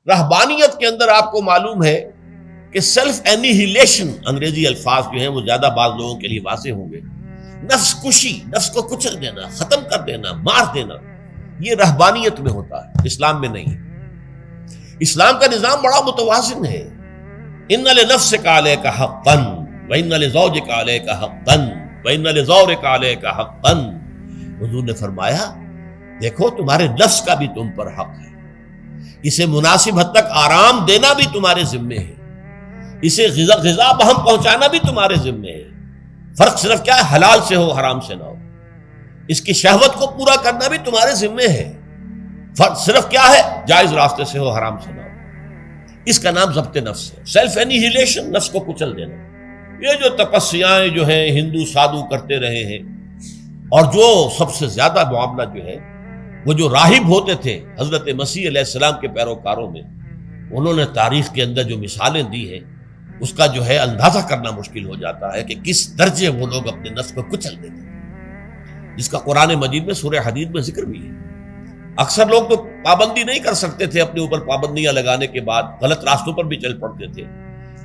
رہبانیت کے اندر آپ کو معلوم ہے کہ سیلف اینیہیلیشن، انگریزی الفاظ جو ہیں وہ زیادہ بعض لوگوں کے لیے واضح ہوں گے، نفس کشی، نفس کو کچل دینا، ختم کر دینا، مار دینا، یہ رہبانیت میں ہوتا ہے، اسلام میں نہیں ہے۔ اسلام کا نظام بڑا متوازن ہے۔ ان لنفسک علیک حقا وان لزوجک علیک حقا وان لزورک علیک حقا۔ حضور نے فرمایا دیکھو تمہارے نفس کا بھی تم پر حق ہے، اسے مناسب حد تک آرام دینا بھی تمہارے ذمے ہے، اسے غذا بہم پہنچانا بھی تمہارے ذمے ہے۔ فرق صرف کیا ہے؟ حلال سے ہو، حرام سے نہ ہو۔ اس کی شہوت کو پورا کرنا بھی تمہارے ذمے ہے۔ فرق صرف کیا ہے؟ جائز راستے سے ہو، حرام سے نہ ہو۔ اس کا نام ضبط نفس ہے، سیلف اینیہیلیشن، نفس کو کچل دینا۔ یہ جو تپسیاں جو ہیں ہندو سادھو کرتے رہے ہیں، اور جو سب سے زیادہ معاملہ جو ہے وہ جو راہب ہوتے تھے حضرت مسیح علیہ السلام کے پیروکاروں میں، انہوں نے تاریخ کے اندر جو مثالیں دی ہیں اس کا جو ہے اندازہ کرنا مشکل ہو جاتا ہے کہ کس درجے وہ لوگ اپنے نفس کو کچل دیتے ہیں، جس کا قرآن مجید میں سورہ حدید میں ذکر بھی ہے۔ اکثر لوگ تو پابندی نہیں کر سکتے تھے، اپنے اوپر پابندیاں لگانے کے بعد غلط راستوں پر بھی چل پڑتے تھے،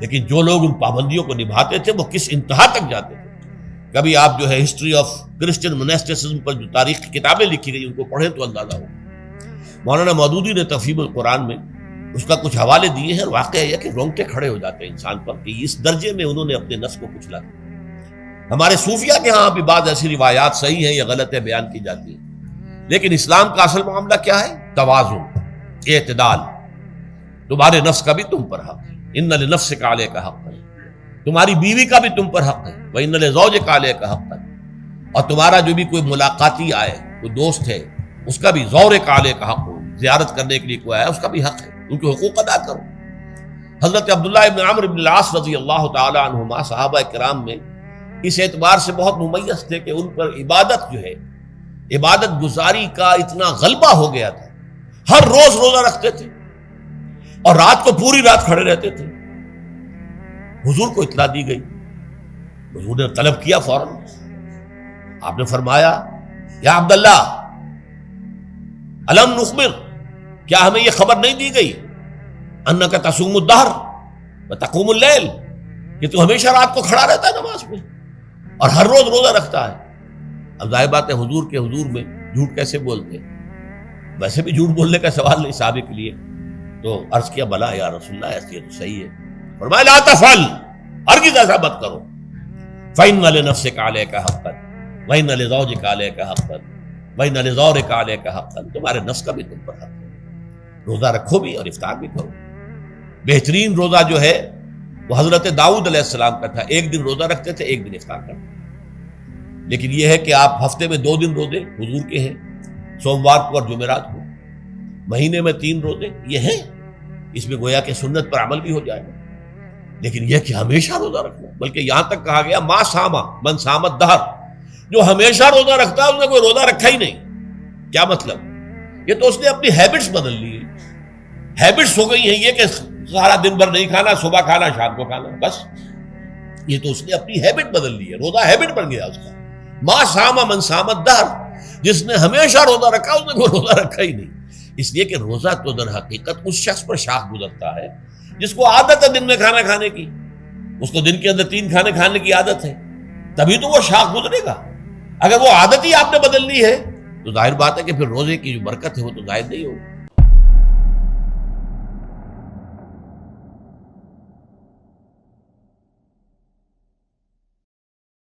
لیکن جو لوگ ان پابندیوں کو نبھاتے تھے وہ کس انتہا تک جاتے تھے۔ کبھی آپ جو ہے ہسٹری آف کرسچن موناسٹسزم پر جو تاریخ کی کتابیں لکھی گئی ان کو پڑھیں تو اندازہ ہو۔ مولانا مودودی نے تفہیم القرآن میں اس کا کچھ حوالے دیے ہیں، اور واقعہ یہ کہ رونگٹے کھڑے ہو جاتے ہیں انسان پر کہ اس درجے میں انہوں نے اپنے نفس کو کچلا۔ ہمارے صوفیہ کے ہاں بھی بعض ایسی روایات صحیح ہیں یا غلط ہے بیان کی جاتی ہیں، لیکن اسلام کا اصل معاملہ کیا ہے؟ توازن، اعتدال۔ تمہارے نفس کا بھی تم پر حق ہے، ان لنفسک علیک حقا، تمہاری بیوی کا بھی تم پر حق ہے، وَإِنَّ لِزَوْجِكَ عَلَيْكَ حَقًّا، اور تمہارا جو بھی کوئی ملاقاتی آئے، کوئی دوست ہے، اس کا بھی زورک علیک حق، زیارت کرنے کے لیے کوئی آیا اس کا بھی حق ہے، ان کے حقوق ادا کرو۔ حضرت عبداللہ ابن عمرو بن العاص رضی اللہ تعالی عنہما صحابہ کرام میں اس اعتبار سے بہت ممیز تھے کہ ان پر عبادت جو ہے، عبادت گزاری کا اتنا غلبہ ہو گیا تھا، ہر روز روزہ رکھتے تھے اور رات کو پوری رات کھڑے رہتے تھے۔ حضور کو اطلاع دی گئی، حضور نے طلب کیا فوراً، آپ نے فرمایا یا عبداللہ الم نخبر، کیا ہمیں یہ خبر نہیں دی گئی انک تصوم الدہر وتقوم اللیل، کہ تو ہمیشہ رات کو کھڑا رہتا ہے نماز میں اور ہر روز روزہ رکھتا ہے۔ اب ظاہر بات ہے حضور کے حضور میں جھوٹ کیسے بولتے، ویسے بھی جھوٹ بولنے کا سوال نہیں صحابہ کے لیے، تو عرض کیا بلا یا رسول اللہ ایسے تو صحیح ہے۔ فرمایا لا تفعل، ہرگز ایسا مت کرو، فإن لنفسك عليك حقا وإن لزوجك عليك حقا وإن لزورك عليك حقا، تمہارے نفس کا بھی تم پر حق ہے، روزہ رکھو بھی اور افطار بھی کرو۔ بہترین روزہ جو ہے وہ حضرت داؤد علیہ السلام کا تھا، ایک دن روزہ رکھتے تھے، ایک دن افطار کرتے تھے۔ لیکن یہ ہے کہ آپ ہفتے میں 2 دن روزے حضور کے ہیں، سوموار کو اور جمعرات کو، مہینے میں 3 روزے یہ ہیں، اس میں گویا کہ سنت پر عمل بھی ہو جائے گا۔ لیکن یہ کہ ہمیشہ روزہ رکھنا، بلکہ یہاں تک کہا گیا ما ساما من سامت دہر، جو ہمیشہ روزہ رکھتا ہے اس نے کوئی روزہ رکھا ہی نہیں۔ کیا مطلب؟ یہ تو اس نے اپنی ہیبٹس بدل لی ہیں، ہیبٹس ہو گئی ہیں یہ کہ سارا دن بھر نہیں کھانا، صبح کھانا شام کو کھانا، بس یہ تو اس نے اپنی ہیبٹ بدل لی ہے، روزہ ہیبٹ بن گیا اس کا۔ ما ساما من سامت دہر، جس نے ہمیشہ روزہ رکھا اس نے کوئی روزہ رکھا ہی نہیں۔ اس لیے کہ روزہ تو در حقیقت اس شخص پر شاخ گزرتا ہے جس کو عادت ہے دن میں کھانا کھانے کی، اس کو دن کے اندر 3 کھانے کھانے کی عادت ہے، تبھی تو وہ شاخ گزرے گا۔ اگر وہ عادت ہی آپ نے بدل لی ہے تو ظاہر بات ہے کہ پھر روزے کی جو برکت ہے وہ تو ظاہر نہیں ہوگی۔